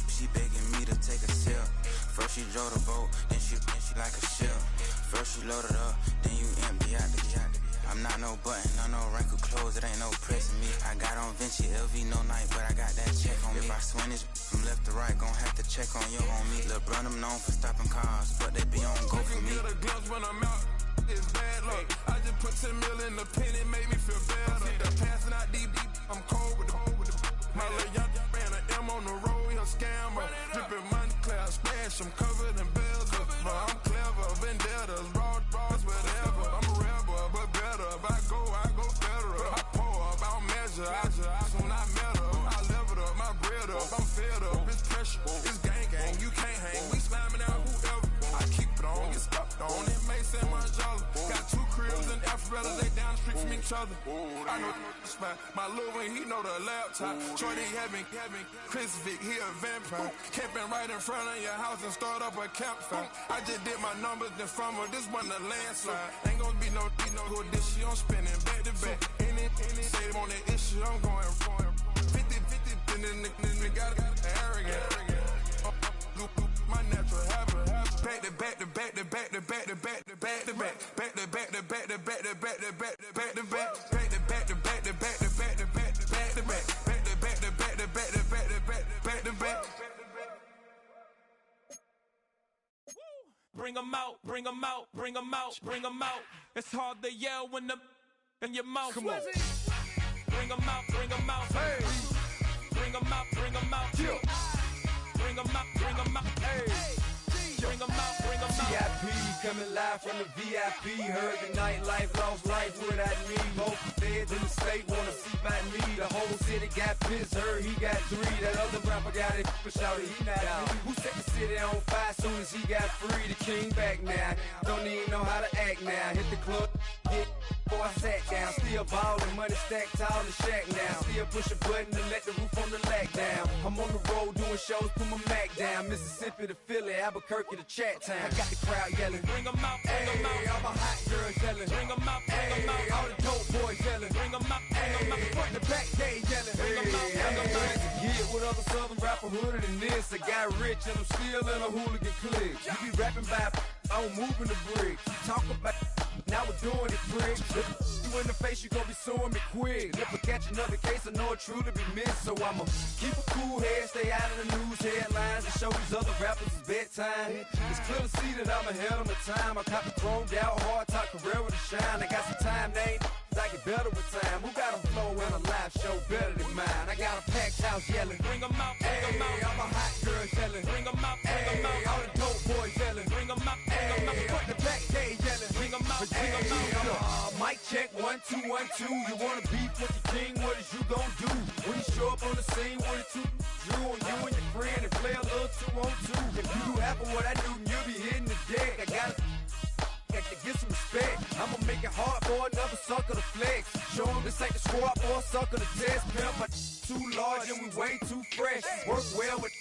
She begging me to take a sip. First she drove the boat, then she like a ship. First you load it up, then you empty out the I'm not no button, no wrinkled clothes, it ain't no pressing me. I got on Vinci, LV, no night, but I got that check on me. If I swing this from left to right, gon' have to check on your homie. Lil' bro, I'm known for stopping cars, but they be on go for me. You can get a glimpse when I'm out, it's bad luck. I just put 10 mil in the pen, it made me feel better. The passing out deep, I'm cold with the My little young ran an M on the road, he a scammer. Drippin' money, clear, splash, I'm covered in bells. But I'm clever, vendettas, raw, whatever. I'm a rebel, but better. If I go federal. I pour up, I don't measure. I soon I met her. I leveled up, my bread up. I'm fed up, it's pressure. It's gang, you can't hang. We slamming out whoever. I keep it on, get stuck on. It may say much dollar. Got 2 cribs in Alpharetta, they down the street from each other. I know the spot. My little one, he know the laptop. Shorty having Chris Vick, he a vampire. Camping right in front of your house and start up a campfire. I just did my numbers, then from her, this one a landslide. Ain't gonna be no good this shit, I'm spinning back to back. Any say on that issue, I'm going 50, and then the got arrogant. My natural habit. Back to back to back to back to back to back to back to back. Back to back to back to back to back to back to back to back. Back to back to back to back to back to back to back to back. Back to back to back to back to back to back to back. Bring 'em out, bring 'em out, bring 'em out, bring 'em out. It's hard to yell when the in your mouth. Come on. Bring 'em out, bring 'em out. Hey. Bring 'em out, bring 'em out. Yeah. Bring 'em out, bring 'em out. Hey. Bring 'em out, bring 'em out. VIP coming live from the VIP. Heard the nightlife, lost life without me. Both feds in the state wanna see by me. The whole city got pissed, heard he got 3. That other rapper got it, but shouted he not out. Who set the city on fire soon as he got free? The king back now, don't even know how to act now. Hit the club, get before I sat down. Still ballin', money stacked tall in the shack now. Still push a button to let the roof on the lack down. I'm on the road doing shows, put my Mac down. Mississippi to Philly, Albuquerque to Chat Town. I got the crowd yelling, Bring 'em out, bring 'em out. all my hot girls yelling, Bring 'em out, bring 'em out. all the dope boys yelling, Bring 'em out, bring 'em out. front to back, they yelling. Bring 'em out, bring 'em out. To get with other southern rapper hooded than this. I got rich and I'm still in a hooligan clique. You be rapping by, I'm moving the bricks. You talk about, now we're doing it, prick. You in the face, you gon' be suing me quick. If I catch another case, I know it truly be missed. So I'ma keep a cool head, stay out of the news headlines, and show these other rappers it's bedtime. It's clear to see that I'm ahead of my time. I caught the chromed out, hard top career with a shine. I got some time, they ain't I get better with time. Who got a flow and a live show better than mine? I got a packed house yelling, Bring 'em out, bring 'em out. all my hot girls yelling, Bring 'em out, bring 'em out. all the dope boys yelling, Bring 'em out, bring 'em out. front to back, they yelling, Bring 'em out, bring 'em out. mic check, 1 2 1 2. You wanna beef with the king? What is you gon' do when you show up on the scene with a 2 Drew on you and your friend and play a little 2-on-2? If you do half of what I do, then you'll be hitting the deck. I gotta get some respect. I'ma make it hard for another sucker to flex. Show 'em this ain't the squad or a sucker to test. Pimp, my too large and we way too fresh. Work well with.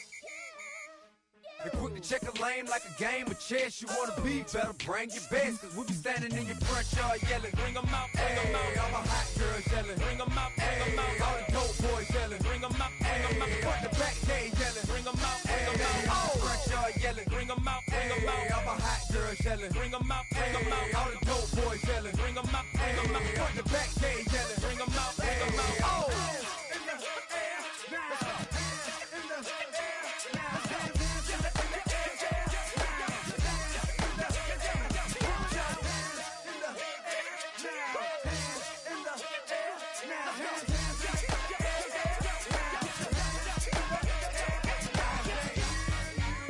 And quick to check a lane like a game of chess. You wanna be better, bring your best. Cause we be standing in your front yard yelling, Bring 'em out, bring 'em out. all my hot girls yelling, Bring 'em out, bring 'em out. all the dope boys yelling, Bring 'em out, bring 'em out. front to back, they yelling, Bring 'em out, bring 'em out. front yard yelling, Bring 'em out, bring 'em out. all my hot girls yelling, Bring 'em out, bring 'em out. all the dope boys yelling, Bring 'em out, bring 'em out. front to back, they yelling, Bring 'em out, bring 'em out.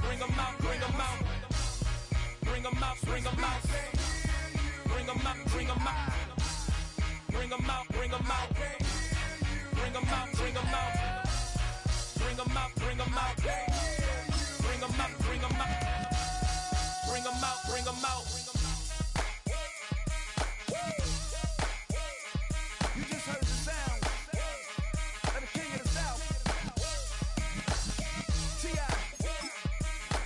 Bring 'em out, bring 'em out. Bring 'em out, bring 'em out. Bring 'em out, bring 'em out. Bring 'em out, bring 'em out. Bring 'em out, bring 'em out. Bring 'em out, bring 'em out. Bring 'em out, bring 'em out. Bring 'em out, bring 'em out. You just heard the sound of the king of the south, T.I.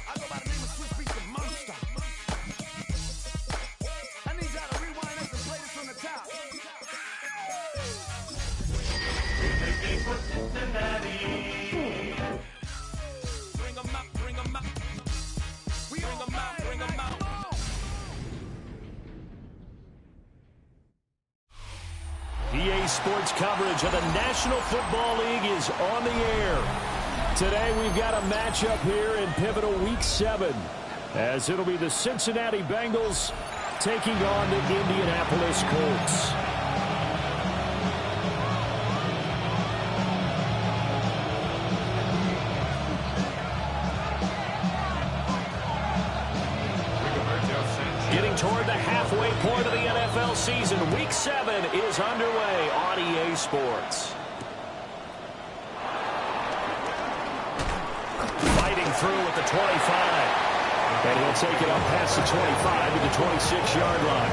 I go by the name of Swiss Beats the Monster. I need y'all to rewind this and play this from the top. Sports coverage of the National Football League is on the air. Today we've got a matchup here in pivotal Week 7, as it'll be the Cincinnati Bengals taking on the Indianapolis Colts. Getting toward the halfway point of the NFL season, Week 7 is underway on EA Sports. Fighting through at the 25. And he'll take it up past the 25 to the 26-yard line.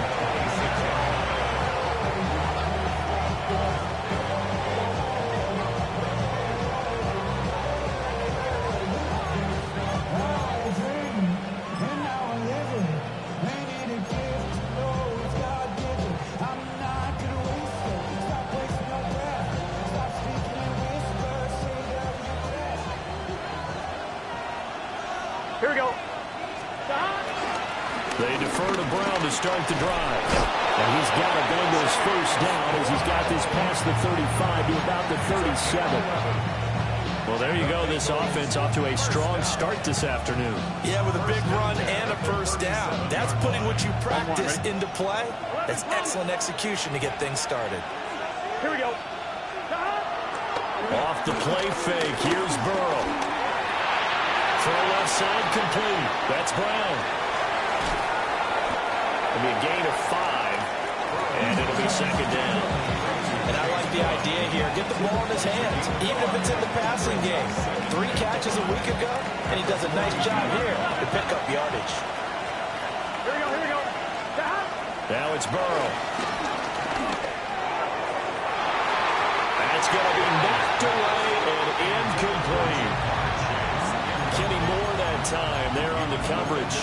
Here we go. They defer to Brown to start the drive. And he's got a Bengals first down as he's got this past the 35 to about the 37. Well, there you go. This offense off to a strong start this afternoon. Yeah, with a big run and a first down. That's putting what you practice into play. That's excellent execution to get things started. Here we go. Off the play fake. Here's Burrow. Throw left side complete. That's Brown. It'll be a gain of 5, and it'll be second down. And I like the idea here. Get the ball in his hands, even if it's in the passing game. 3 catches a week ago, and he does a nice job here to pick up yardage. Here we go, here we go. Now it's Burrow. That's going to be knocked away and incomplete. Kenny Moore that time there on the coverage.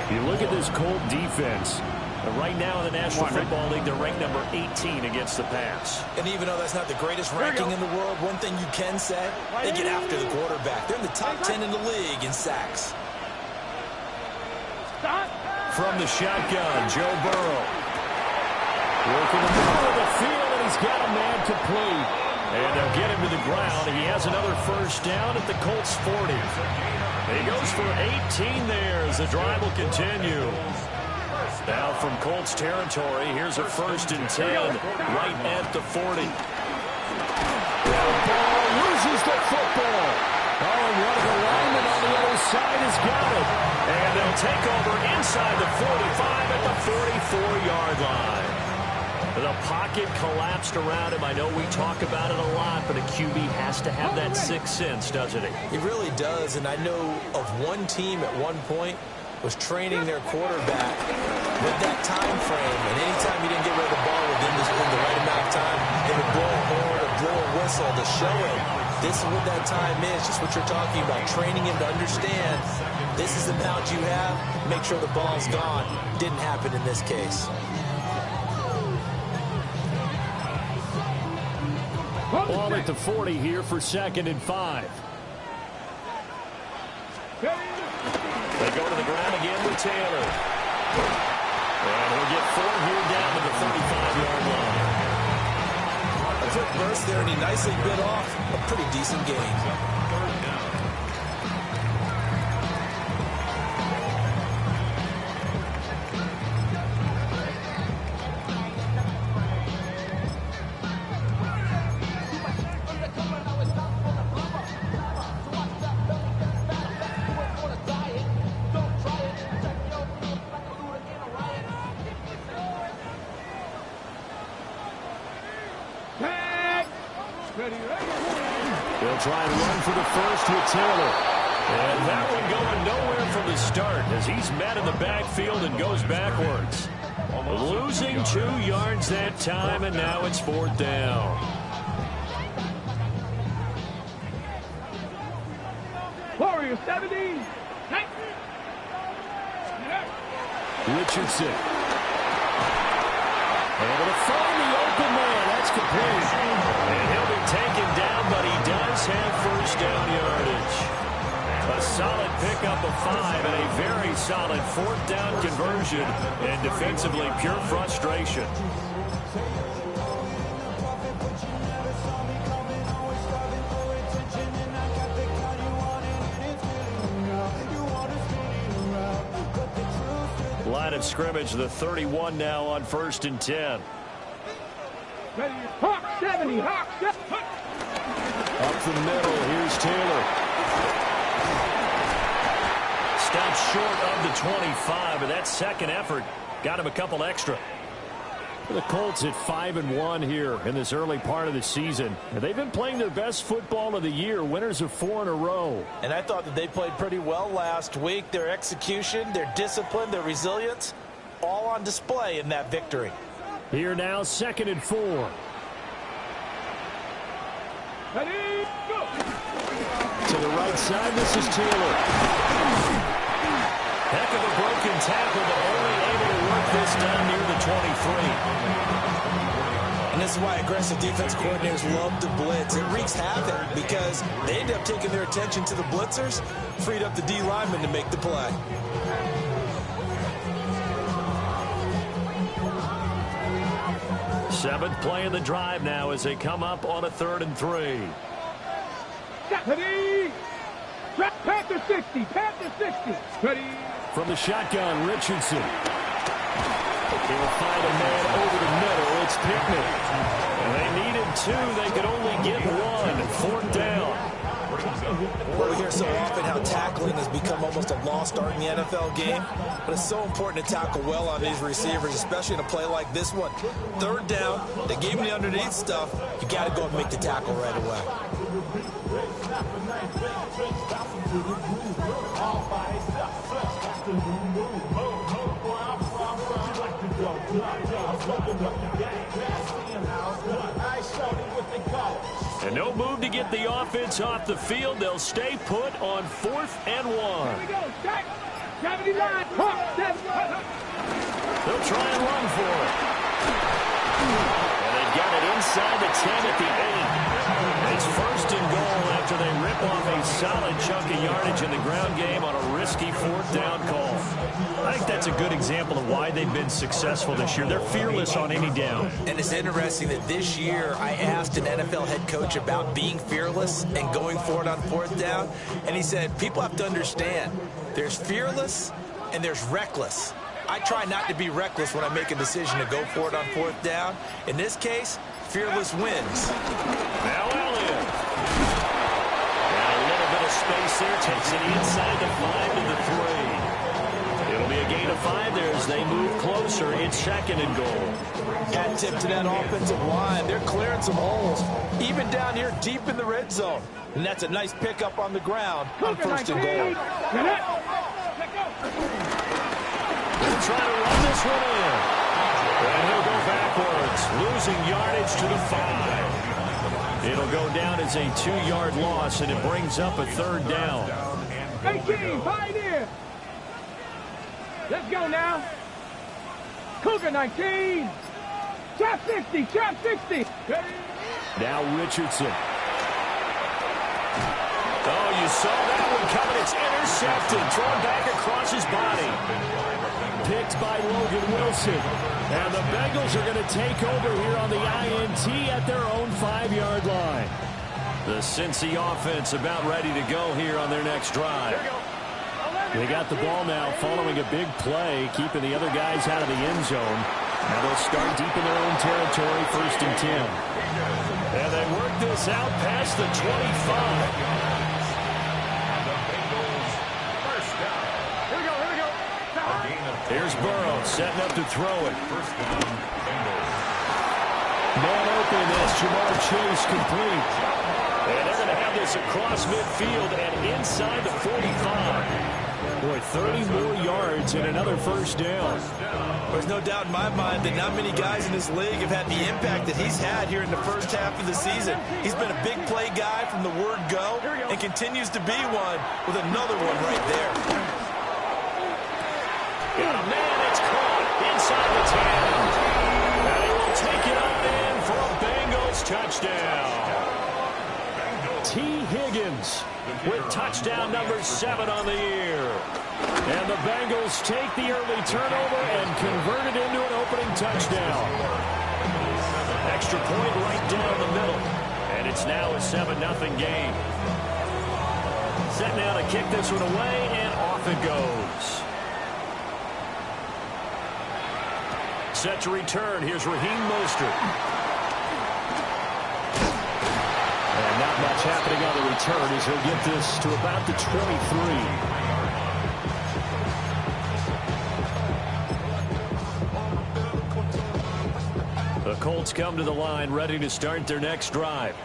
You look at this Colt defense. Right now in the National Football League, they're ranked number 18 against the pass. And even though that's not the greatest ranking in the world, one thing you can say, they get after the quarterback. They're in the top 10 in the league in sacks. From the shotgun, Joe Burrow. Working the middle of the field, and he's got a man complete. And they'll get him to the ground. He has another first down at the Colts 40. He goes for 18 there as the drive will continue. Now from Colts territory, here's a 1st and 10 right at the 40. Ball loses the football. Oh, and one of the linemen on the other side has got it. And they'll take over inside the 45 at the 44-yard line. The pocket collapsed around him. I know we talk about it a lot, but a QB has to have that 6th sense, doesn't he? He really does, and I know of one team at one point was training their quarterback with that time frame, and anytime he didn't get rid of the ball within the right amount of time, they would blow a horn or blow a whistle to show him this is what that time is, just what you're talking about, training him to understand this is the amount you have, make sure the ball's gone. Didn't happen in this case. Ball at the 40 here for 2nd and 5. They go to the ground again with Taylor. And he'll get 4 here down to the 35-yard line. A quick burst there, and he nicely bit off a pretty decent gain. They'll try and run for the first with Taylor. And that one going nowhere from the start as he's met in the backfield and goes backwards. Losing 2 yards that time, and now it's 4th down. Warriors 17. Richardson. Able to find the open man. That's complete. And he'll be taken down, but he does have first down yardage. A solid pickup of 5 and a very solid 4th down conversion. And defensively, pure frustration. line of scrimmage, the 31 now on 1st and 10. Ready, Hawk 70, Hawk 70. Up the middle, here's Taylor. Stops short of the 25, but that second effort got him a couple extra. The Colts at 5-1 here in this early part of the season. And they've been playing their best football of the year, winners of 4 in a row. And I thought that they played pretty well last week. Their execution, their discipline, their resilience, all on display in that victory. Here now, 2nd and 4. Ready, go. To the right side, this is Taylor. Heck of a broken tackle, but only able to work this down near the 23. And this is why aggressive defense coordinators love to blitz. It wreaks havoc because they end up taking their attention to the blitzers, freed up the D lineman to make the play. Seventh play of the drive now as they come up on a 3rd and 3. Ready, Panther 60, Panther 60. Ready. From the shotgun, Richardson. He'll find a man over the middle. It's Pickett. And they needed 2. They could only get 1. 4th down. Well, we hear so often how tackling has become almost a lost art in the NFL game. But it's so important to tackle well on these receivers, especially in a play like this one. 3rd down, they gave him the underneath stuff. You got to go and make the tackle right away. And no move to get the offense off the field. They'll stay put on 4th and 1. Here we go, Jack. 79, Hawk 70. They'll try and run for it. And they've got it inside the 10 at the 8. It's 1st and goal after they rip off a solid chunk of yardage in the ground game on a risky 4th down call. I think that's a good example of why they've been successful this year. They're fearless on any down. And it's interesting that this year I asked an NFL head coach about being fearless and going for it on 4th down. And he said, people have to understand, there's fearless and there's reckless. I try not to be reckless when I make a decision to go for it on 4th down. In this case, fearless wins. Now Elliott. Got a little bit of space there. Takes it inside the 5 to the 3. It'll be a gain of 5 there as they move closer. It's 2nd and goal. Hat tip to that offensive line. They're clearing some holes, even down here deep in the red zone. And that's a nice pickup on the ground on 1st and goal. They'll try to run this one in. And he'll go backwards, losing yardage to the 5. It'll go down as a 2-yard loss, and it brings up a 3rd down. 18, Pioneer. Let's go now. Cougar 19. Trap 60, trap 60. Now Richardson. Oh, you saw that one coming. It's intercepted. Thrown back across his body. Picked by Logan Wilson. And the Bengals are going to take over here on the INT at their own 5-yard line. The Cincy offense about ready to go here on their next drive. They got the ball now following a big play, keeping the other guys out of the end zone. Now they'll start deep in their own territory, 1st and 10. And they work this out past the 25. Here's Burrow setting up to throw it. Man open as Jamar Chase complete. And they're going to have this across midfield and inside the 45. Boy, 30 more yards and another 1st down. There's no doubt in my mind that not many guys in this league have had the impact that he's had here in the 1st half of the season. He's been a big play guy from the word go and continues to be one with another one right there. Got a man, it's caught inside the 10. And he will take it up in for a Bengals touchdown. T. Higgins with touchdown number 7 on the year. And the Bengals take the early turnover and convert it into an opening touchdown. Extra point right down the middle. And it's now a 7-0 game. Set now to kick this one away, and off it goes. set to return. Here's Raheem Mostert. And not much happening on the return as he'll get this to about the 23. The Colts come to the line ready to start their next drive.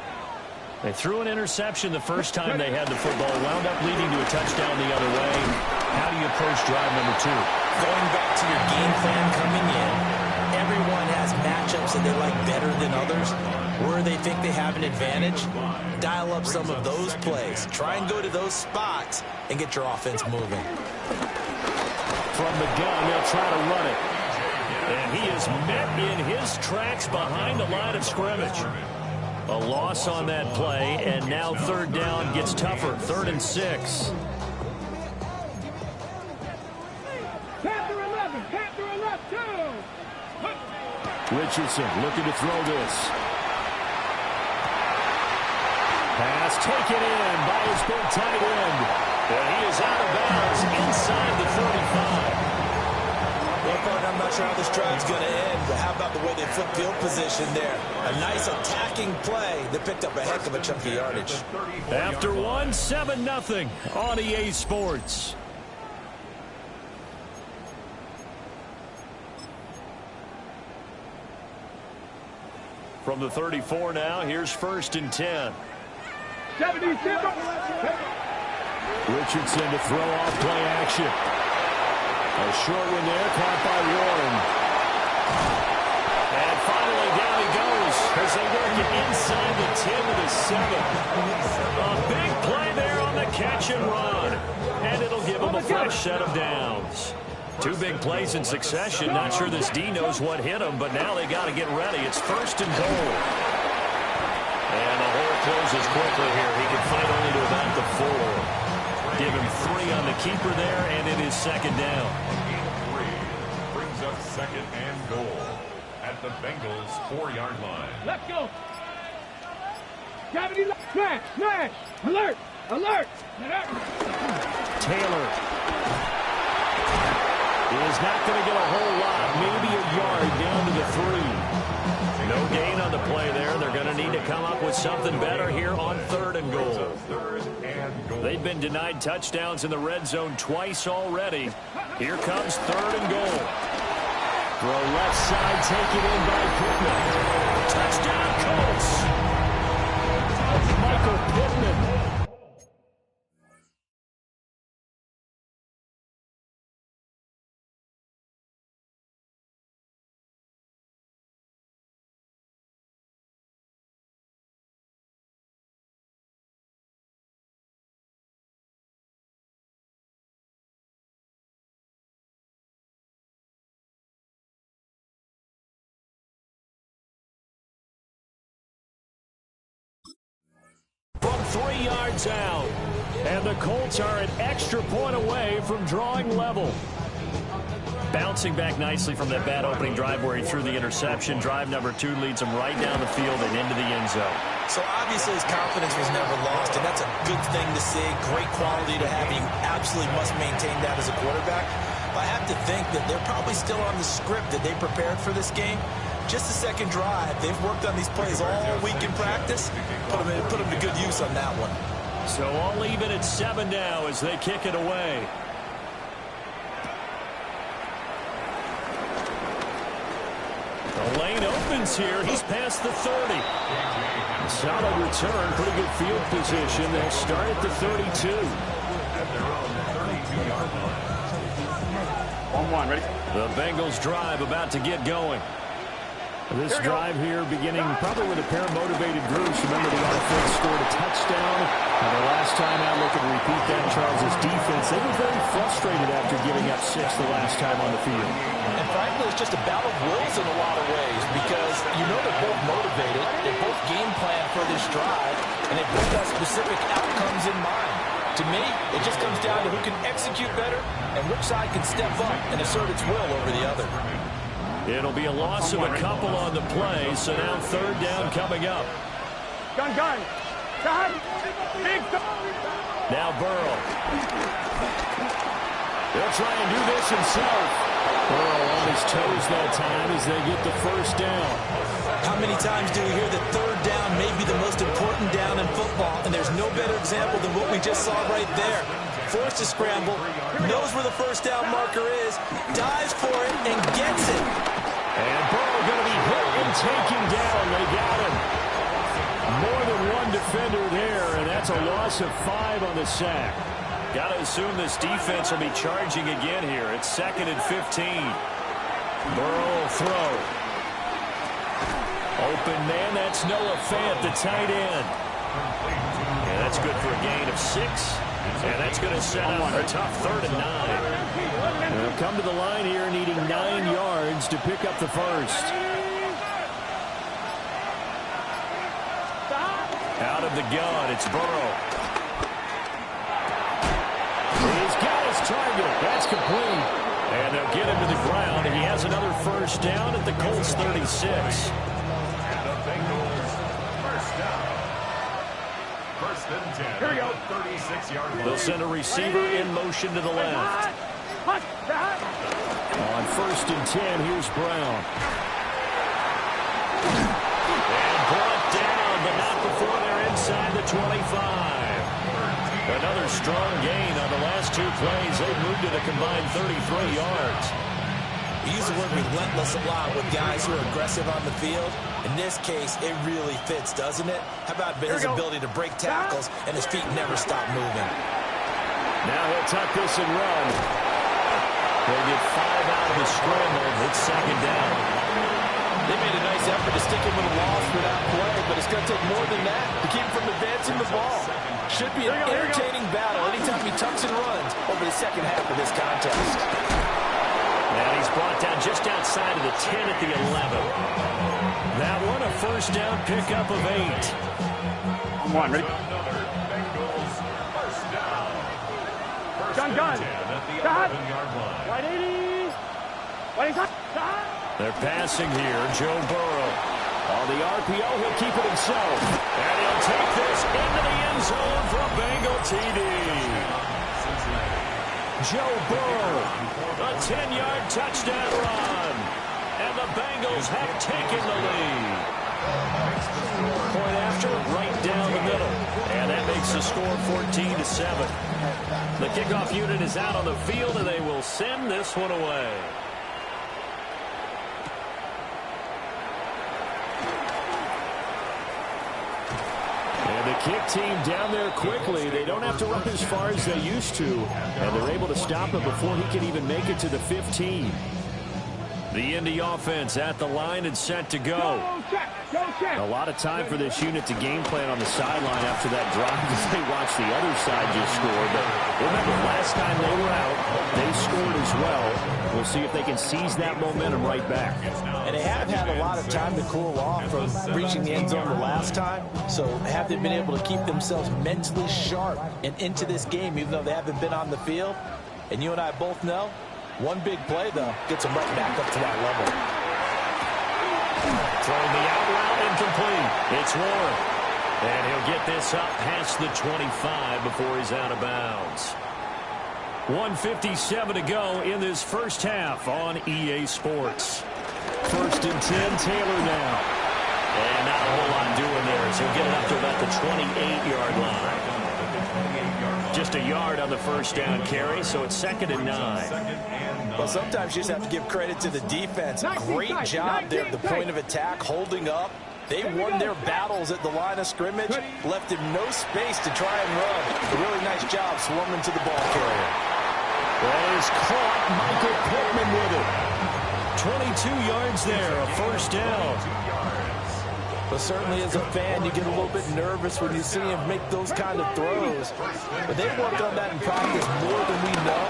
They threw an interception the first time they had the football, wound up leading to a touchdown the other way. How do you approach drive number 2? Going back to your game plan coming in, everyone has matchups that they like better than others. Where they think they have an advantage, dial up some of those plays. Try and go to those spots and get your offense moving. From the gun, they'll try to run it. And he is met in his tracks behind the line of scrimmage. A loss on that play, and now third down gets tougher. 3rd and 6. Richardson looking to throw this. Pass taken in by his big tight end. And he is out of bounds inside the 35. I'm not sure how this drive's going to end, but how about the way they flip field position there? A nice attacking play that picked up a heck of a chunk of yardage. After 7-0 on EA Sports. From the 34 now, here's 1st and 10. Richardson to throw off play action. A short one there, caught by Warren. And finally down he goes as they work it inside the 10 to the 7. A big play there on the catch and run. And it'll give him a fresh set of downs. 2 big plays in succession. Not sure this D knows what hit him, but now they got to get ready. It's 1st and goal. And the hole closes quickly here. He can fight only to about the 4. Give him 3 on the keeper there, and it is 2nd down. 3 brings up 2nd and goal at the Bengals' 4-yard line. Let's go. Gravity, smash, smash, alert, alert. Taylor is not going to get a whole lot, maybe a yard down to the 3. No gain on the play there. They're going to need to come up with something better here on 3rd and goal. They've been denied touchdowns in the red zone twice already. Here comes 3rd and goal. Throw left side, taken in by Pittman. Touchdown, Colts. Michael Pittman. From 3 yards out. And the Colts are an extra point away from drawing level. Bouncing back nicely from that bad opening drive where he threw the interception. Drive number 2 leads him right down the field and into the end zone. So obviously his confidence was never lost, and that's a good thing to see. Great quality to have. You absolutely must maintain that as a quarterback. But I have to think that they're probably still on the script that they prepared for this game. Just the 2nd drive. They've worked on these plays all week in practice. Put them to good use on that one. So all even at 7 now as they kick it away. The lane opens here. He's past the 30. Solid return. Pretty good field position. They'll start at the 32. At their own 32-yard line. 1-1, ready? The Bengals drive about to get going. This drive here beginning probably with a pair of motivated groups. Remember, the offense scored a touchdown. And the last time out, looking to repeat that, Charles' defense, they were very frustrated after giving up 6 the last time on the field. And frankly, it's just a battle of wills in a lot of ways because you know they're both motivated. They both game plan for this drive, and they both have specific outcomes in mind. To me, it just comes down to who can execute better and which side can step up and assert its will over the other. It'll be a loss of a couple on the play, so now 3rd down coming up. Gun. Big Now Burrow. He'll try and do this himself. Burrow on his toes that time as they get the first down. How many times do we hear that third down may be the most important down in football, and there's no better example than what we just saw right there. Forced to scramble, knows where the first down marker is, dives for it, and gets it. And Burrow going to be hit and taken down. They got him. More than one defender there, and that's a loss of 5 on the sack. Got to assume this defense will be charging again here. It's 2nd and 15. Burrow will throw. Open man, that's Noah Fant, the tight end. Yeah, that's good for a gain of 6. And that's going to set up a tough 3rd and 9. They'll come to the line here needing 9 yards to pick up the first. Out of the gun, it's Burrow. He's got his target. That's complete. And they'll get him to the ground. He has another first down at the Colts 36. Here we go. 36-yard line. They'll send a receiver in motion to the left. On 1st and 10, here's Brown. And brought down, but not before they're inside the 25. Another strong gain on the last 2 plays. They've moved to the combined 33 yards. We use the word relentless a lot with guys who are aggressive on the field. In this case, it really fits, doesn't it? How about his ability to break tackles and his feet never stop moving? Now he'll tuck this and run. They'll get 5 out of the scramble. It's 2nd down. They made a nice effort to stick him with a loss for that play, but it's going to take more than that to keep him from advancing the ball. Should be an entertaining battle anytime he tucks and runs over the second half of this contest. And he's brought down just outside of the 10 at the 11. That one a first down pickup of 8. Come on, ready? Gun. Got. 180. 180. They're passing here. Joe Burrow. On the RPO, he'll keep it himself. And he'll take this into the end zone for a Bengal TD. Joe Burrow. A 10-yard touchdown run. And the Bengals have taken the lead. Point after, right down the middle. And that makes the score 14-7. The kickoff unit is out on the field, and they will send this one away. And the kick team down there quickly. They don't have to run as far as they used to. And they're able to stop him before he can even make it to the 15. The Indy offense at the line and set to go. A lot of time for this unit to game plan on the sideline after that drive as they watch the other side just score. But remember, last time they were out, they scored as well. We'll see if they can seize that momentum right back. And they have had a lot of time to cool off from reaching the end zone the last time. So have they been able to keep themselves mentally sharp and into this game, even though they haven't been on the field? And you and I both know, one big play, though, gets them right back up to that level. Throwing the out route incomplete. It's Warren. And he'll get this up past the 25 before he's out of bounds. 1:57 to go in this first half on EA Sports. 1st and 10, Taylor now. And not a whole lot doing there as he'll get it up to about the 28-yard line. Just a yard on the first down carry, so it's 2nd and 9. Well, sometimes you just have to give credit to the defense. Great job there at the point of attack, holding up. They won their battles at the line of scrimmage, left him no space to try and run. A really nice job swarming to the ball carrier. Well, he's caught. Michael Pittman with it. 22 yards there, a first down. But certainly as a fan, you get a little bit nervous when you see him make those kind of throws. But they've worked on that in practice more than we know.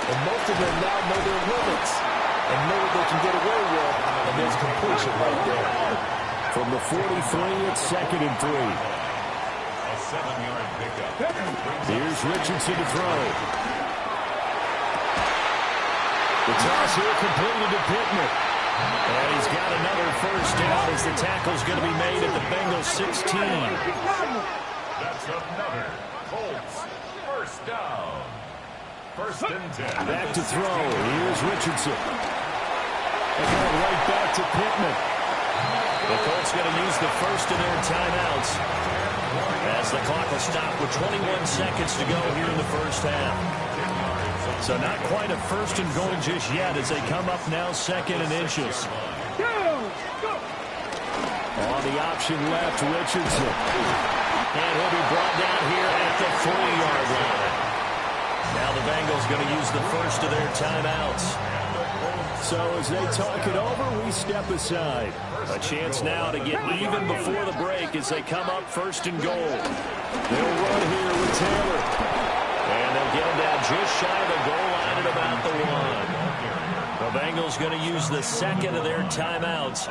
And most of them now know their limits and know what they can get away with. And there's completion right there. From the 43, it's 2nd and 3. A 7-yard pickup. Here's Richardson to throw. The toss here completed to Pittman. And he's got another first down as the tackle's going to be made at the Bengals 16. That's another Colts first down. First and 10. Back to throw. Here's Richardson. And going right back to Pittman. The Colts going to use the first of their timeouts as the clock will stop with 21 seconds to go here in the first half. So not quite a first and goal just yet as they come up now second and inches. On the option left, Richardson. And he'll be brought down here at the 3-yard line. Now the Bengals going to use the first of their timeouts. So as they talk it over, we step aside. A chance now to get even before the break as they come up first and goal. They'll run here with Taylor. And they'll get him down just shy of the goal line at about the 1. The Bengals going to use the second of their timeouts.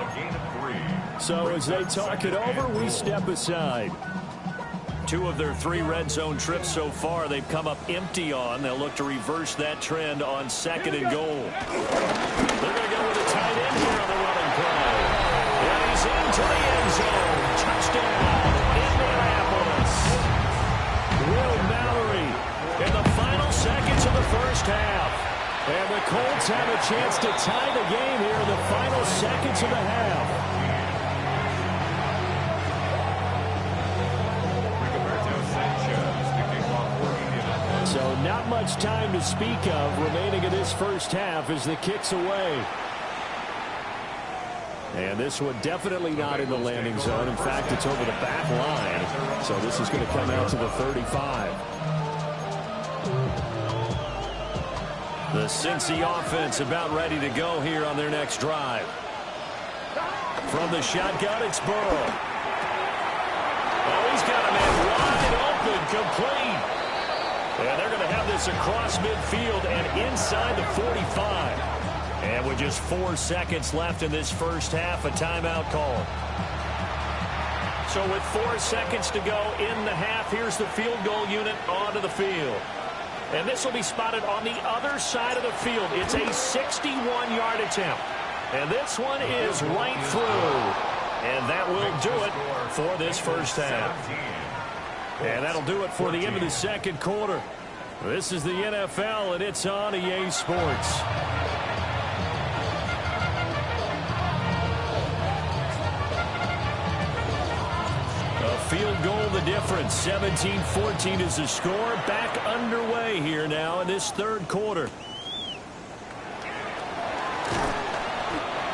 So as they talk it over, we step aside. 2 of their 3 red zone trips so far they've come up empty on. They'll look to reverse that trend on second and goal. They're going to go with a tight end here on the running play. And he's into the end zone. Touchdown, Indianapolis. Will Mallory In the final seconds of the first half. And the Colts have a chance to tie the game here in the final seconds of the half. So not much time to speak of remaining in this first half as the kick's away. And this one definitely not in the landing zone. In fact, it's over the back line. So this is going to come out to the 35. The Cincy offense about ready to go here on their next drive. From the shotgun, it's Burrow. Oh, he's got a man wide open, complete. And they're going to have this across midfield and inside the 45. And with just 4 seconds left in this first half, a timeout call. So with 4 seconds to go in the half, here's the field goal unit onto the field. And this will be spotted on the other side of the field. It's a 61-yard attempt. And this one is right through. And that will do it for this first half. And that'll do it for the end of the second quarter. This is the NFL, and it's on EA Sports. A field goal the difference. 17-14 is the score. Back underway here now in this third quarter.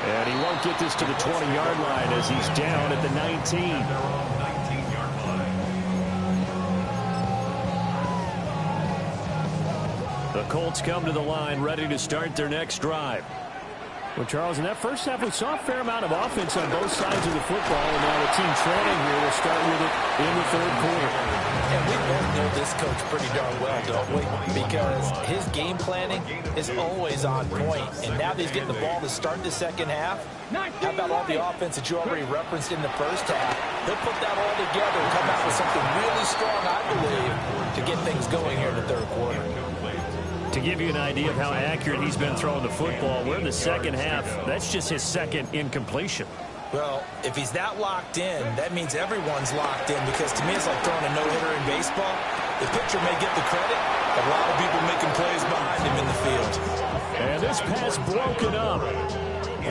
And he won't get this to the 20-yard line as he's down at the 19. The Colts come to the line ready to start their next drive. Well, Charles, in that first half, we saw a fair amount of offense on both sides of the football, and now the team trailing here will start with it in the third quarter. And we both know this coach pretty darn well, don't we? Because his game planning is always on point. And now that he's getting the ball to start the second half, how about all the offense that you already referenced in the first half? He'll put that all together and come out with something really strong, I believe, to get things going here in the third quarter. To give you an idea of how accurate he's been throwing the football, we're in the second half. That's just his second incompletion. Well, if he's that locked in, that means everyone's locked in, because to me it's like throwing a no-hitter in baseball. The pitcher may get the credit, but a lot of people making plays behind him in the field. And this pass broken up.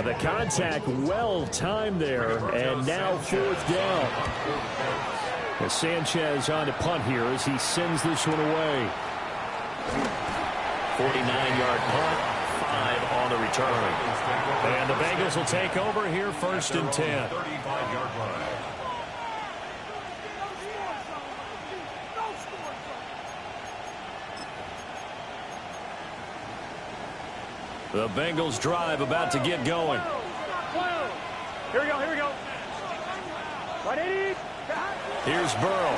The contact well timed there, and now fourth down. As Sanchez on to punt here as he sends this one away. 49-yard punt, 5 on the return. And the Bengals will take over here first and 10. 35-yard line. The Bengals drive about to get going. Here we go, here we go. 180. Here's Burrow.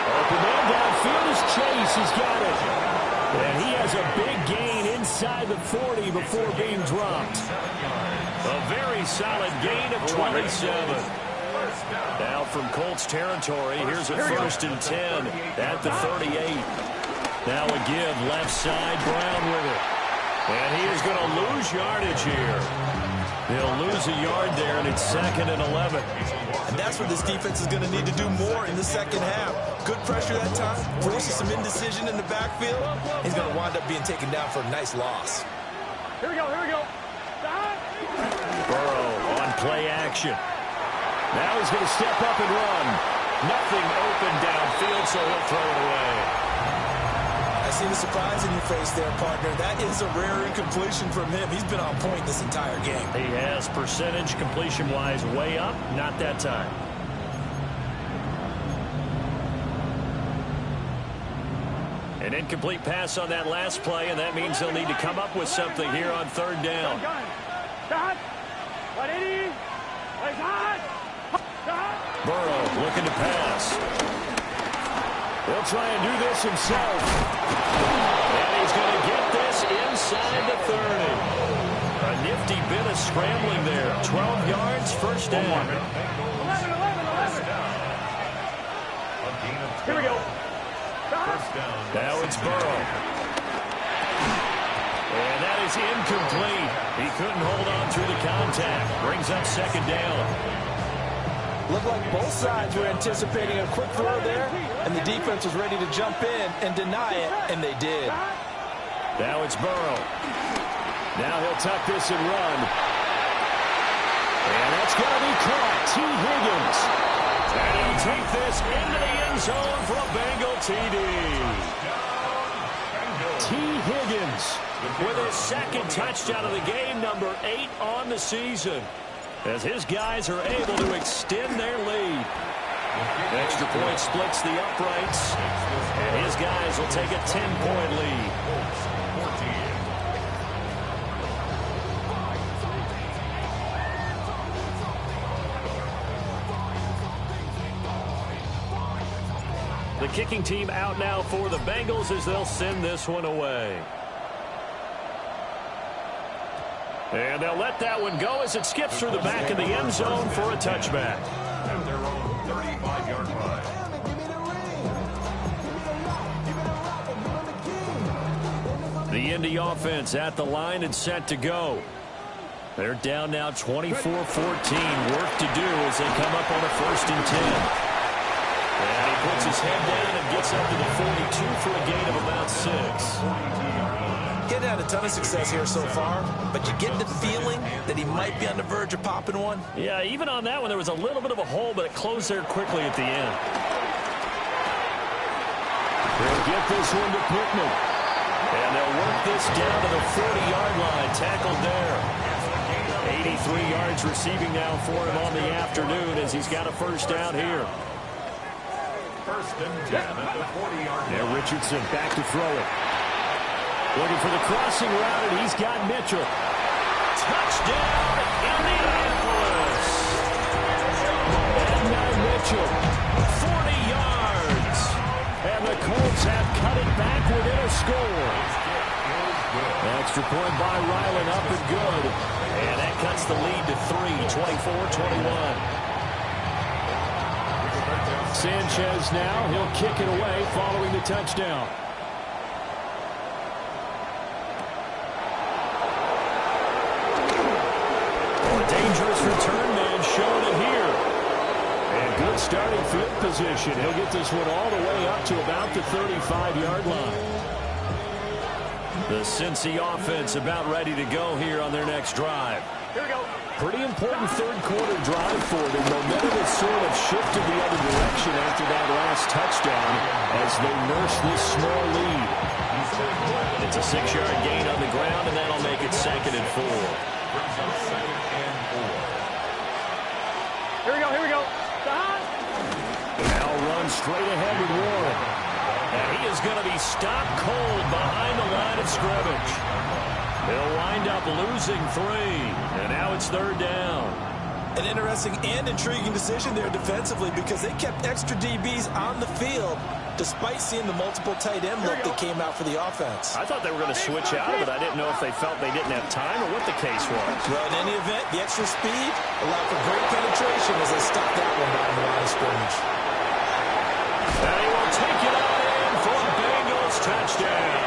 Open man downfield is Chase. He's got it. And he has a big gain inside the 40 before being dropped. A very solid gain of 27. Now from Colts territory, here's a first and 10 at the 38. Now a give left side, Brown with it. And he is going to lose yardage here. He'll lose a yard there, and it's 2nd and 11. And that's what this defense is going to need to do more in the second half. Good pressure that time, forces some indecision in the backfield. He's going to wind up being taken down for a nice loss. Here we go, here we go. Burrow on play action. Now he's going to step up and run. Nothing open downfield, so he'll throw it away. I see the surprise in your face there, partner. That is a rare incompletion from him. He's been on point this entire game. He has percentage completion-wise way up. Not that time. An incomplete pass on that last play, and that means they'll need to come up with something here on third down. Burrow looking to pass. He'll try and do this himself. And he's going to get this inside the 30. A nifty bit of scrambling there. 12 yards, first down. 11. Here we go. Now it's Burrow. And that is incomplete. He couldn't hold on through the contact. Brings up second down. Looked like both sides were anticipating a quick throw there, and the defense was ready to jump in and deny it, and they did. Now it's Burrow. Now he'll tuck this and run. And that's going to be caught. T. Higgins. And he'll take this into the end zone for a Bengal TD. T. Higgins with his second touchdown of the game, number 8 on the season, as his guys are able to extend their lead. Extra point splits the uprights, and his guys will take a 10-point lead. The kicking team out now for the Bengals as they'll send this one away. And they'll let that one go as it skips through the back of the end zone for a touchback. At their own 35-yard line. The Indy offense at the line and set to go. They're down now 24-14. Work to do as they come up on a 1st and 10. And he puts his head down and gets up to the 42 for a gain of about 6. Getting had a ton of success here so far, but you get the feeling that he might be on the verge of popping one. Yeah, even on that one, there was a little bit of a hole, but it closed there quickly at the end. They'll get this one to Pittman. And they'll work this down to the 40-yard line, tackled there. 83 yards receiving now for him on the afternoon as he's got a first down here. 1st and 10 at the 40-yard line. Now Richardson back to throw it. Looking for the crossing route, and he's got Mitchell. Touchdown, Indianapolis. And now Mitchell, 40 yards. And the Colts have cut it back within a score. Extra point by Ryland, up and good. And that cuts the lead to 3, 24-21. Sanchez now, he'll kick it away following the touchdown. Dangerous return man showing it here. And good starting field position. He'll get this one all the way up to about the 35-yard line. The Cincy offense about ready to go here on their next drive. Here we go. Pretty important third-quarter drive for them. Momentum has sort of shifted the other direction after that last touchdown as they nurse this small lead. It's a 6-yard gain on the ground, and that'll make it 2nd and 4. Here we go, here we go. Now run straight ahead with Warren. And he is going to be stopped cold behind the line of scrimmage. He'll wind up losing 3. And now it's 3rd down. An interesting and intriguing decision there defensively because they kept extra DBs on the field despite seeing the multiple tight end look that came out for the offense. I thought they were going to switch out of it. I didn't know if they felt they didn't have time or what the case was. Well, in any event, the extra speed allowed for great penetration as they stopped that one behind the line of scrimmage. And he will take it out in for a Bengals touchdown.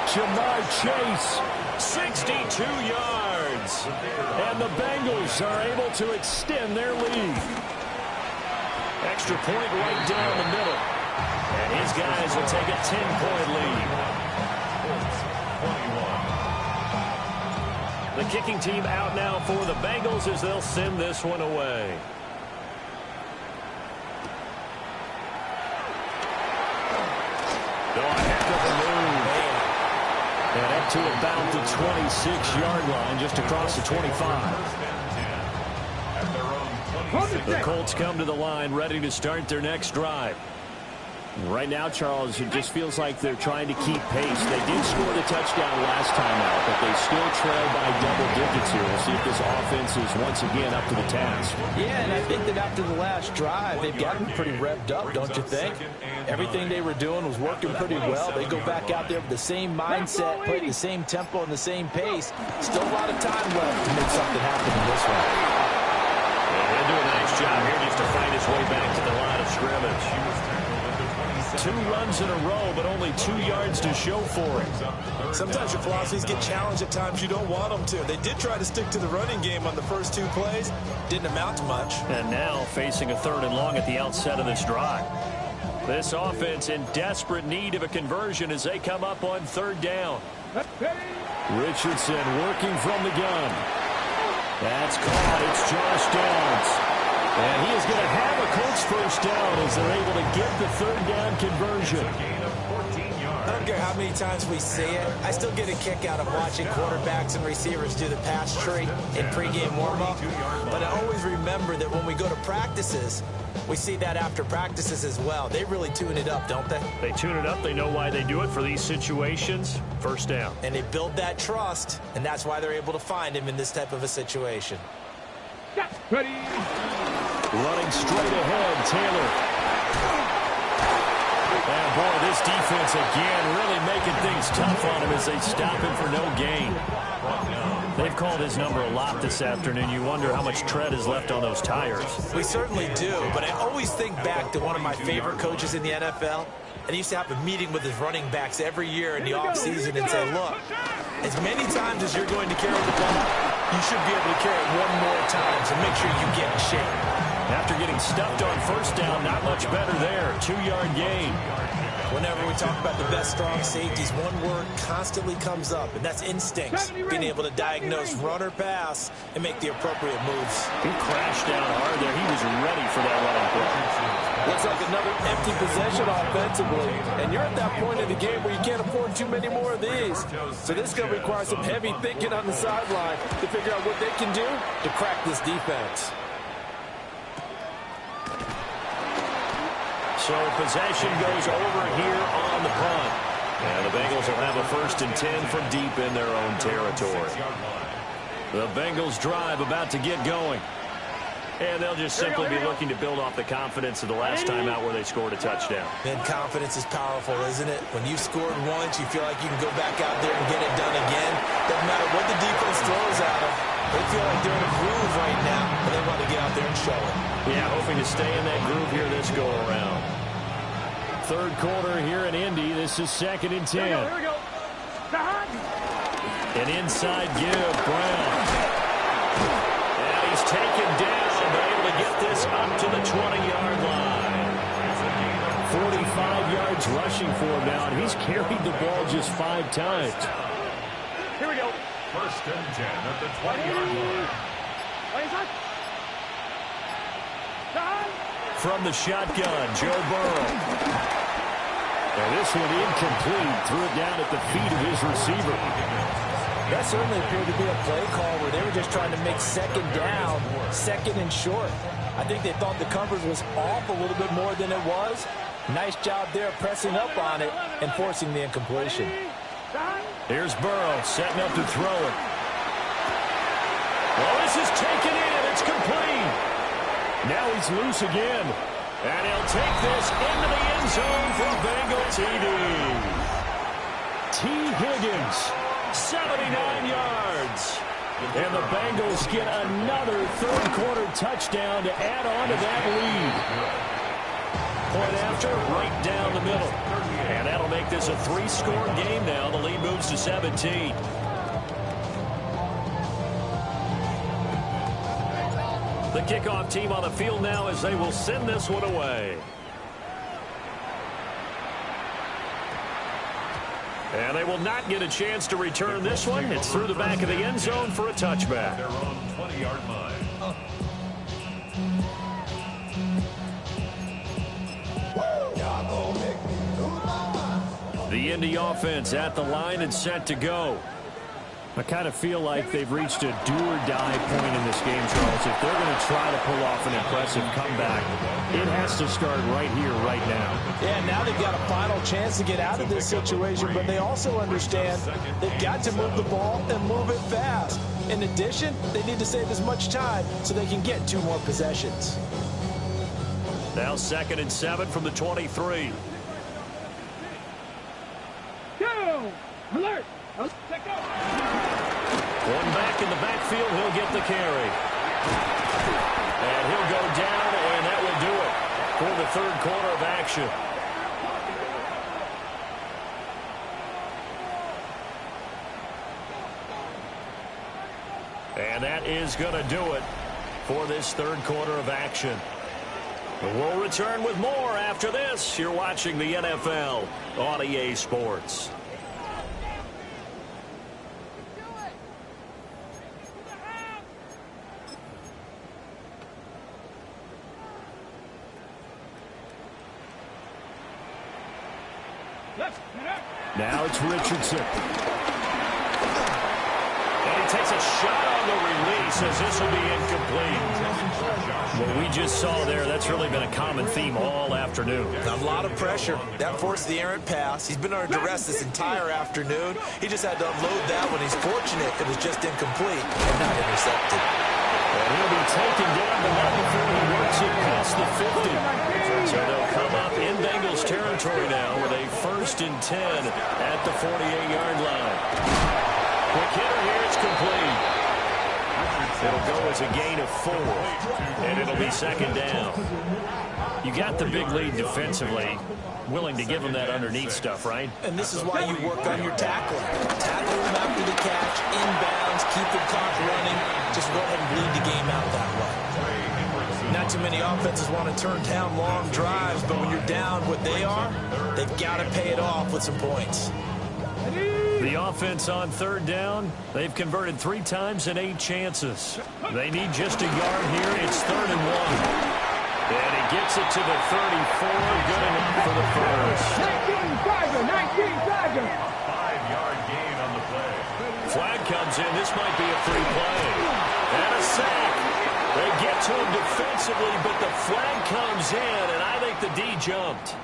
Jamar Chase, 62 yards. yards. And the Bengals are able to extend their lead. Extra point right down the middle. And his guys will take a 10-point lead. The kicking team out now for the Bengals as they'll send this one away. And up to about the 26-yard line, just across the 25. The Colts come to the line, ready to start their next drive. Right now, Charles, it just feels like they're trying to keep pace. They did score the touchdown last time out, but they still trail by double digits here. We'll see if this offense is once again up to the task. Yeah, and I think that after the last drive, they've gotten pretty revved up, don't you think? Everything they were doing was working pretty well. They go back out there with the same mindset, play the same tempo and the same pace. Still a lot of time left to make something happen in this one. Yeah, he'll do a nice job here just to find his way back to the line of scrimmage. 2 runs in a row, but only 2 yards to show for him. Sometimes your philosophies get challenged at times you don't want them to. They did try to stick to the running game on the first 2 plays. Didn't amount to much. And now facing a 3rd and long at the outset of this drive. This offense in desperate need of a conversion as they come up on 3rd down. Richardson working from the gun. That's caught. It's Josh Downs. And he is going to have a Colts first down as they're able to get the 3rd down conversion. I don't care how many times we see it. I still get a kick out of watching quarterbacks and receivers do the pass tree in pregame warm-up. But I always remember that when we go to practices, we see that after practices as well. They really tune it up, don't they? They tune it up. They know why they do it for these situations. First down. And they build that trust, and that's why they're able to find him in this type of a situation. Ready. Running straight ahead, Taylor. And boy, this defense again really making things tough on him as they stop him for no gain. They've called his number a lot this afternoon. You wonder how much tread is left on those tires. We certainly do, but I always think back to one of my favorite coaches in the NFL. And he used to have a meeting with his running backs every year in the offseason and say, look, as many times as you're going to carry the ball, you should be able to carry it 1 more time, so make sure you get in shape. After getting stuffed on first down, not much better there. 2-yard gain. Whenever we talk about the best strong safeties, one word constantly comes up, and that's instincts. Being able to diagnose run or pass and make the appropriate moves. He crashed down hard there. He was ready for that running play. Looks like another empty possession offensively, and you're at that point in the game where you can't afford too many more of these. So this is going to require some heavy thinking on the sideline to figure out what they can do to crack this defense. So possession goes over here on the punt. And the Bengals will have a 1st and 10 from deep in their own territory. The Bengals drive about to get going. And they'll just simply be looking to build off the confidence of the last time out where they scored a touchdown. Man, confidence is powerful, isn't it? When you've scored once, you feel like you can go back out there and get it done again. Doesn't matter what the defense throws at them. They feel like they're in a groove right now, and they want to get out there and show it. Yeah, hoping to stay in that groove here this go-around. 3rd quarter here in Indy. This is 2nd and 10. Here we go. An inside give, Brown. And he's taken down, but able to get this up to the 20-yard line. 45 yards rushing for him now, and he's carried the ball just 5 times. Here we go. 1st and 10 at the 20-yard line. From the shotgun, Joe Burrow. And this one incomplete. Threw it down at the feet of his receiver. That certainly appeared to be a play call where they were just trying to make 2nd down, 2nd and short. I think they thought the coverage was off a little bit more than it was. Nice job there pressing up on it and forcing the incompletion. Here's Burrow setting up to throw it. Well, this is taken in. It's complete. Now he's loose again. And he'll take this into the end zone for Bengal TD. T. Higgins, 79 yards. And the Bengals get another 3rd quarter touchdown to add on to that lead. Point after, right down the middle. And that'll make this a 3-score game now. The lead moves to 17. The kickoff team on the field now as they will send this one away. And they will not get a chance to return this one. It's through the back of the end zone for a touchback. They're on 20-yard line. The Indy offense at the line and set to go. I kind of feel like they've reached a do-or-die point in this game, Charles. If they're going to try to pull off an impressive comeback, it has to start right here, right now. Yeah, now they've got a final chance to get out of this situation, but they also understand they've got to move the ball and move it fast. In addition, they need to save as much time so they can get 2 more possessions. Now 2nd and 7 from the 23. Go! Alert! Check out! One back in the backfield, he'll get the carry. And he'll go down, and that will do it for the 3rd quarter of action. And that is going to do it for this 3rd quarter of action. We'll return with more after this. You're watching the NFL on EA Sports. Now it's Richardson. And he takes a shot on the release as this will be incomplete. What we just saw there, that's really been a common theme all afternoon. A lot of pressure. That forced the errant pass. He's been under duress this entire afternoon. He just had to unload that one. He's fortunate it was just incomplete and not intercepted. And he'll be taken down, but not before he works it past the 50. So they'll come up in Bengals territory now with a 1st and 10 at the 48-yard line. Quick hitter here, it's complete. It'll go as a gain of 4, and it'll be 2nd down. You got the big lead defensively, willing to give them that underneath stuff, right? And this is why you work on your tackling. Tackle them after the catch, inbounds, keep the clock running. Just go ahead and bleed the game out that way. Not too many offenses want to turn down long drives, but when you're down what they are, they've got to pay it off with some points. The offense on 3rd down, they've converted 3 times and 8 chances. They need just a yard here. It's 3rd and 1. And he gets it to the 34. Good enough for the first. 19 Tiger! 5-yard gain on the play. Flag comes in. This might be a free play. And a sack. They get to him defensively, but the flag comes in, and I think the D jumped.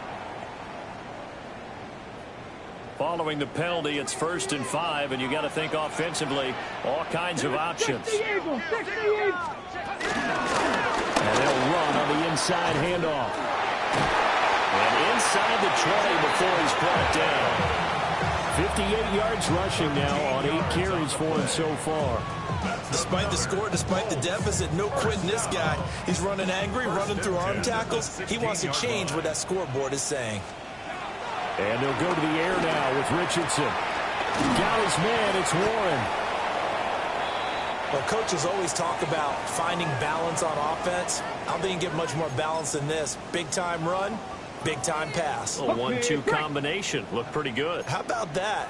Following the penalty, it's 1st and 5, and you got to think offensively, all kinds of options. And they'll run on the inside handoff. And inside the 20 before he's brought down. 58 yards rushing now on 8 carries for him so far. Despite the score, despite the deficit, no quitting this guy. He's running angry, running through arm tackles. He wants to change what that scoreboard is saying. And they'll go to the air now with Richardson. Got his man, it's Warren. Well, coaches always talk about finding balance on offense. I don't think you get much more balance than this. Big-time run, big-time pass. A 1-2 combination. Looked pretty good. How about that?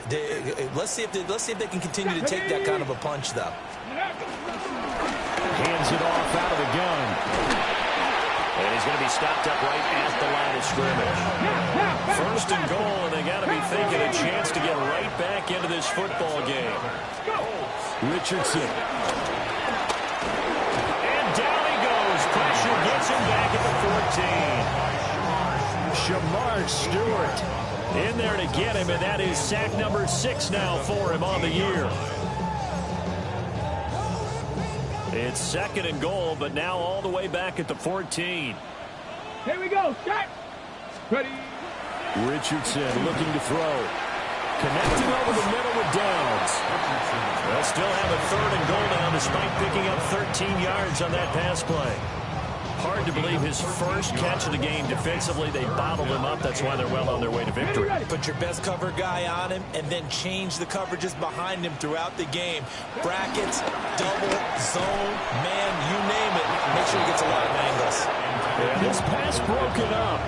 Let's see if they can continue to take that kind of a punch, though. Hands it off out of the gun. And he's going to be stopped up right at the line of scrimmage. 1st and goal, and they got to be thinking a chance to get right back into this football game. Richardson. And down he goes. Pressure gets him back at the 14. Shamar Stewart in there to get him, and that is sack number 6 now for him on the year. It's 2nd and goal, but now all the way back at the 14. Here we go. Start. Ready. Richardson looking to throw. Connecting over the middle with Downs. They'll still have a 3rd and goal now despite picking up 13 yards on that pass play. Hard to believe his first catch of the game defensively. They bottled him up. That's why they're well on their way to victory. Put your best cover guy on him and then change the coverages behind him throughout the game. Brackets, double, zone, man, you name it. Make sure he gets a lot of angles. And this pass broken up.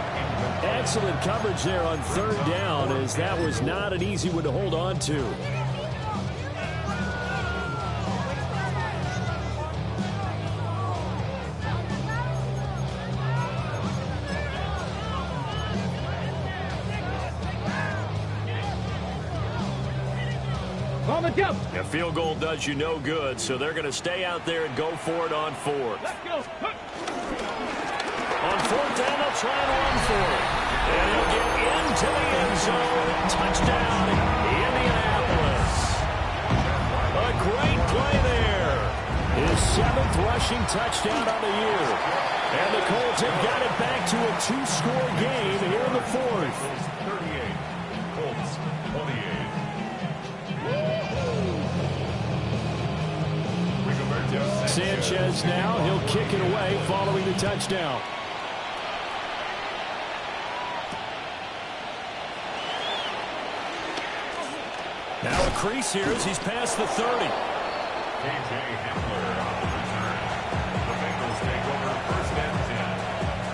Excellent coverage there on third down, as that was not an easy one to hold on to. A field goal does you no good, so they're going to stay out there and go for it on fourth. Let's go. On fourth down, they'll try and run for it. And he'll get into the end zone. Touchdown, Indianapolis. A great play there. His 7th rushing touchdown on the year. And the Colts have got it back to a 2-score game here in the fourth. 38, Colts 28. Sanchez now, he'll kick it away following the touchdown. Now a crease here as he's past the 30. K.J. Hamler on the return. The Bengals take over first and 10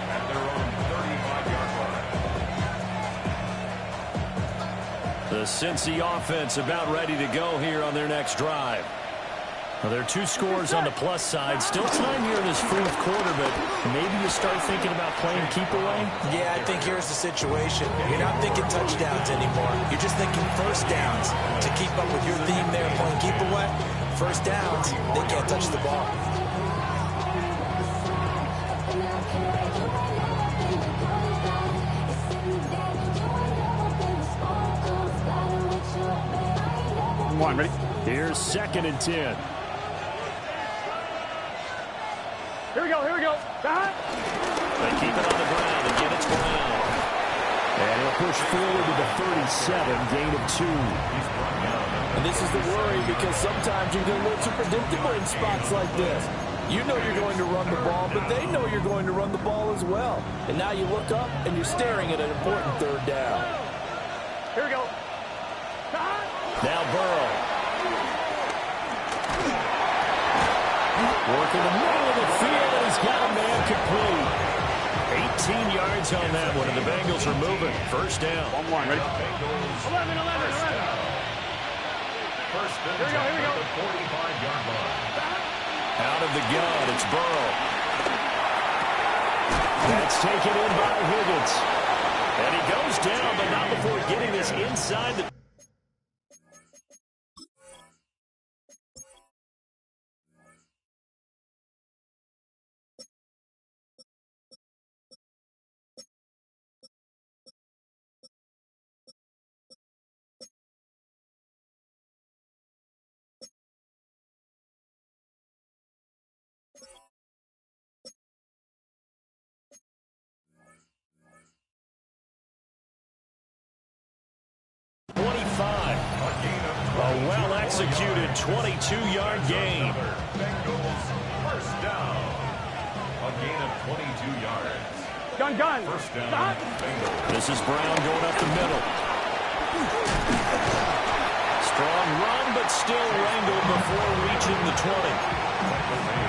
at their own 35-yard line. The Cincy offense about ready to go here on their next drive. Well, there are 2 scores on the plus side. Still time here in this fourth quarter, but maybe you start thinking about playing keep away? Yeah, I think here's the situation. You're not thinking touchdowns anymore. You're just thinking first downs. To keep up with your theme there, playing keep away, first downs, they can't touch the ball. Come on, ready? Here's 2nd and 10. Here we go, here we go. They keep it on the ground. Again, it's Brown. And he'll push forward to the 37, gain of 2. And this is the worry, because sometimes you get a little too predictable in spots like this. You know you're going to run the ball, but they know you're going to run the ball as well. And now you look up, and you're staring at an important third down. Here we go. Now Burrow. Working the middle of the field, and he's got a man complete. 18 yards on that one, and the Bengals are moving. First down. 1-1, ready? 11. First and 10 Here we go, here we go. at the 45-yard line. Out of the gun, it's Burrow. That's taken in by Higgins. And he goes down, but not before getting this inside the... A well-executed 22-yard gain. Bengals first down. A gain of 22 yards. Gun. First down, Bengals. This is Brown going up the middle. Strong run, but still wrangled before reaching the 20.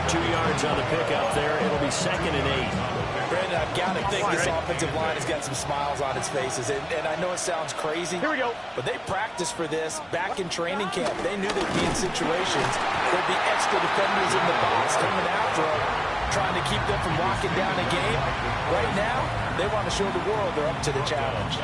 2 yards on the pickup there. It'll be 2nd and 8. Brandon, I've got to think this offensive line has got some smiles on its faces. And I know it sounds crazy. Here we go. But they practiced for this back in training camp. They knew they'd be in situations. There'd be extra defenders in the box coming after them, trying to keep them from locking down a game. Right now, they want to show the world they're up to the challenge.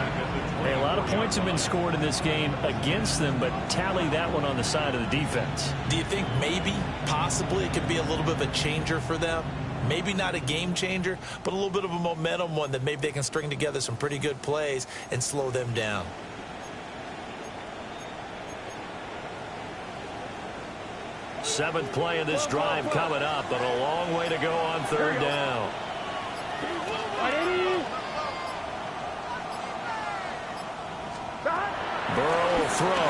Hey, a lot of points have been scored in this game against them, but tally that one on the side of the defense. Do you think maybe, possibly, it could be a little bit of a changer for them? Maybe not a game changer, but a little bit of a momentum one that maybe they can string together some pretty good plays and slow them down. Seventh play of this drive coming up, but a long way to go on third down. Burrow will throw.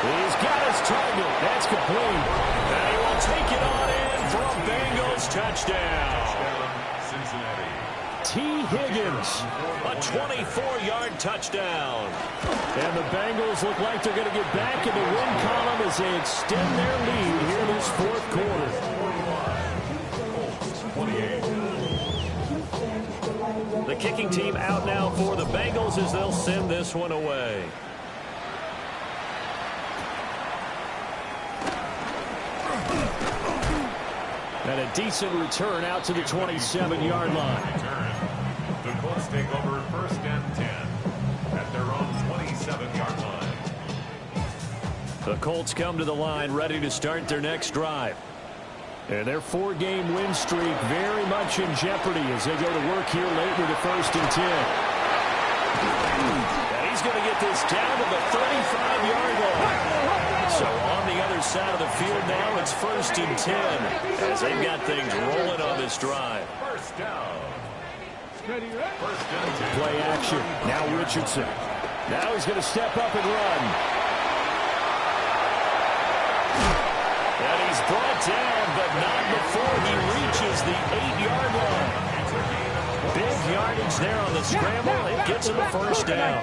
He's got his target. That's complete. And he will take it on in for a Bengals touchdown. Cincinnati. T. Higgins, a 24-yard touchdown. And the Bengals look like they're going to get back in the win column as they extend their lead here in this fourth quarter. 28. The kicking team out now for the Bengals as they'll send this one away. And a decent return out to the 27-yard line. The Colts take over first and 10 at their own 27-yard line. The Colts come to the line ready to start their next drive. And their 4-game win streak very much in jeopardy as they go to work here late with the first and 10. And he's going to get this down to the 35-yard line. So on the other side of the field now, it's first and 10 as they've got things rolling on this drive. First down. First and 10. Play action. Now Richardson. Now he's going to step up and run. And he's brought down, but not before he reaches the 8-yard line. Big yardage there on the scramble. It gets him a first down.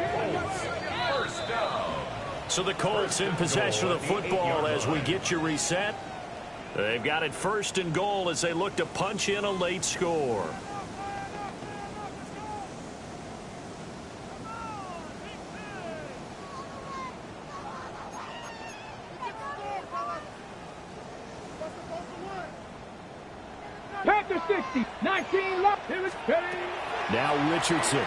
First down. So the Colts in possession of the football as we get you reset. They've got it first and goal as they look to punch in a late score. Panther 60, 19 left. Here it's Petty. Now Richardson.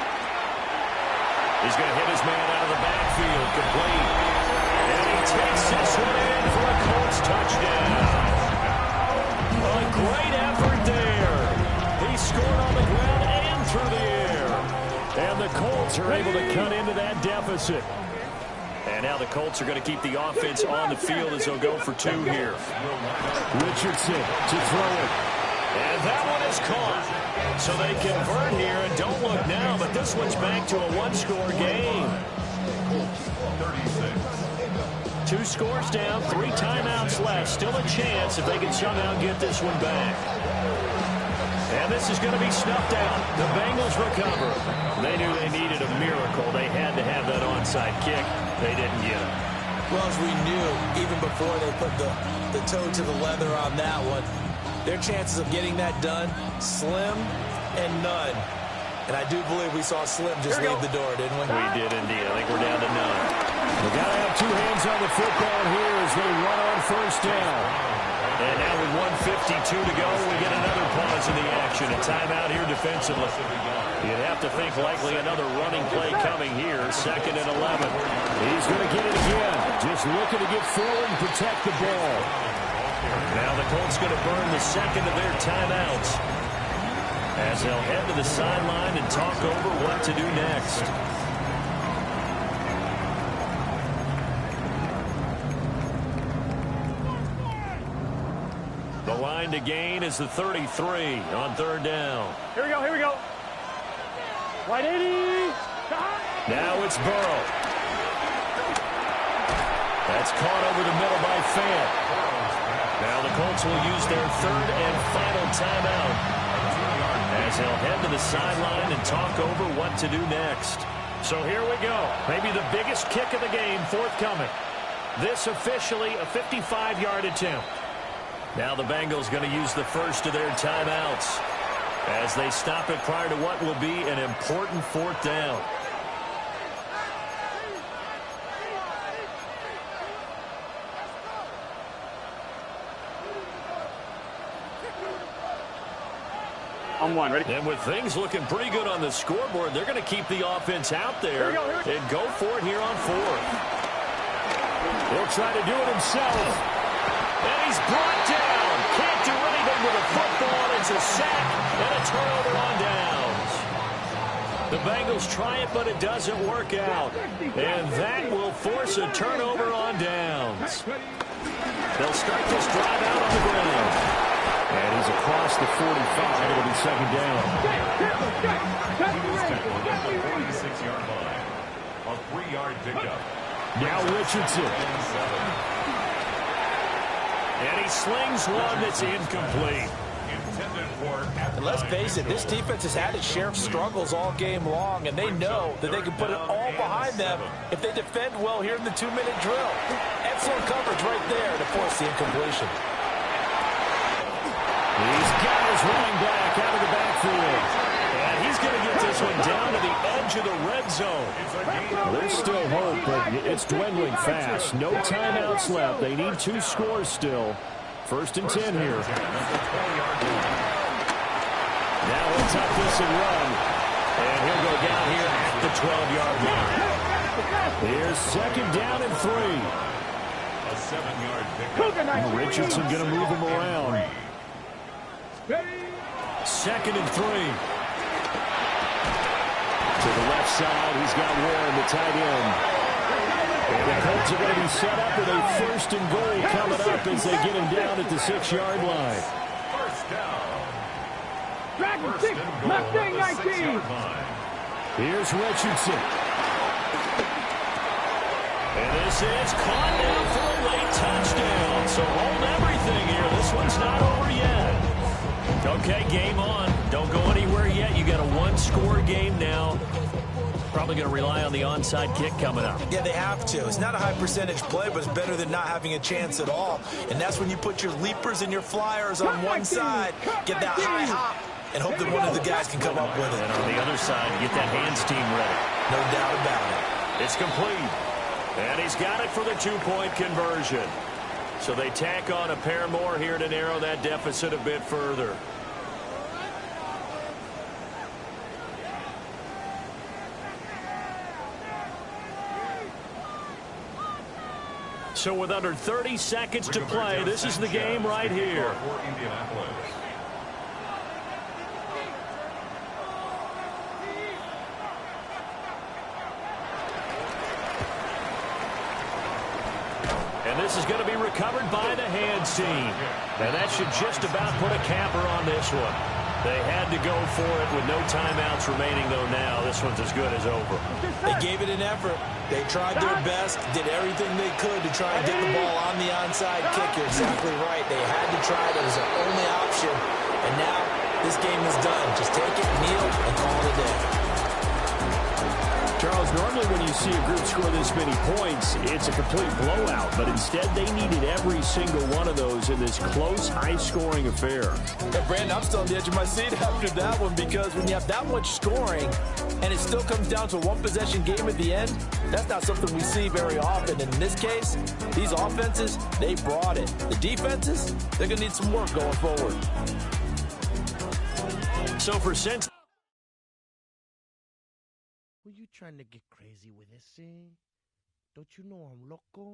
He's going to hit his man out of the backfield, complete. And he takes this one in for a Colts touchdown. A great effort there. He scored on the ground and through the air. And the Colts are able to cut into that deficit. And now the Colts are going to keep the offense on the field as they'll go for 2 here. Richardson to throw it. And that one is caught. So they convert here, and don't look now, but this one's back to a 1-score game. 36. 2 scores down, 3 timeouts left. Still a chance if they can somehow get this one back. And this is going to be snuffed out. The Bengals recover. They knew they needed a miracle. They had to have that onside kick. They didn't get it. Well, as we knew, even before they put the toe to the leather on that one, their chances of getting that done, slim and none. And I do believe we saw Slim just leave the door, didn't we? We did indeed. I think we're down to none. We got to have 2 hands on the football here as they run on first down. And now with 1:52 to go, we get another pause in the action. A timeout here defensively. You'd have to think likely another running play coming here. 2nd and 11. He's going to get it again. Just looking to get forward and protect the ball. Now the Colts going to burn the second of their timeouts as they'll head to the sideline and talk over what to do next. The line to gain is the 33 on 3rd down. Here we go, here we go. Right 80. Now it's Burrow. That's caught over the middle by Fant. Now the Colts will use their 3rd and final timeout as they'll head to the sideline and talk over what to do next. So here we go. Maybe the biggest kick of the game forthcoming. This officially a 55-yard attempt. Now the Bengals going to use the first of their timeouts as they stop it prior to what will be an important 4th down. On 1, ready? And with things looking pretty good on the scoreboard, they're going to keep the offense out there and go for it here on 4th. He'll try to do it himself. And he's brought down. Can't do anything with a football. It's a sack and a turnover on downs. The Bengals try it, but it doesn't work out. And that will force a turnover on downs. They'll start this drive out on the ground. And he's across the 45. It'll be 2nd down. He's tackled at the 46-yard line. A 3-yard pickup. Now Richardson. And he slings one that's incomplete. And let's face it, this defense has had its share of struggles all game long, and they know that they can put it all behind them if they defend well here in the 2-minute drill. Excellent coverage right there to force the incompletion. He's got his running back out of the backfield. And he's going to get this one down to the edge of the red zone. Well, there's still hope, but it's dwindling fast. No timeouts left. They need 2 scores still. 1st and 10 here. Now he'll tuck this and run. And he'll go down here at the 12-yard line. Here's 2nd down and 3. A 7-yard pickup. Richardson going to move him around. 2nd and 3. To the left side, he's got Warren, the tight end. And the Colts are going to be set up with a 1st and goal coming up as they get him down at the 6-yard line. First down. Dragon 6, Mustang 19. Here's Richardson. And this is caught now for a late touchdown. So hold everything here. This one's not over yet. Okay, game on. Don't go anywhere yet. You got a 1-score game now. Probably going to rely on the onside kick coming up. Yeah, they have to. It's not a high percentage play, but it's better than not having a chance at all. And that's when you put your leapers and your flyers on one side, get that high hop, and hope that one of the guys can come up with it. And on the other side, get that hands team ready. No doubt about it. It's complete. And he's got it for the 2-point conversion. So they tack on a pair more here to narrow that deficit a bit further. So with under 30 seconds to play, this is the game right here. And this is going to be recovered by the hands team. And that should just about put a capper on this one. They had to go for it with no timeouts remaining, though now this one's as good as over. They gave it an effort. They tried their best, did everything they could to try and get the ball on the onside kick. You're exactly right. They had to try it. It was their only option. And now this game is done. Just take it, kneel, and call it a day. Charles, normally when you see a group score this many points, it's a complete blowout. But instead, they needed every single one of those in this close, high-scoring affair. Yeah, Brandon, I'm still on the edge of my seat after that one because when you have that much scoring and it still comes down to a one-possession game at the end, that's not something we see very often. And in this case, these offenses, they brought it. The defenses, they're going to need some work going forward. So for Cincinnati, were you trying to get crazy with this thing? Don't you know I'm loco?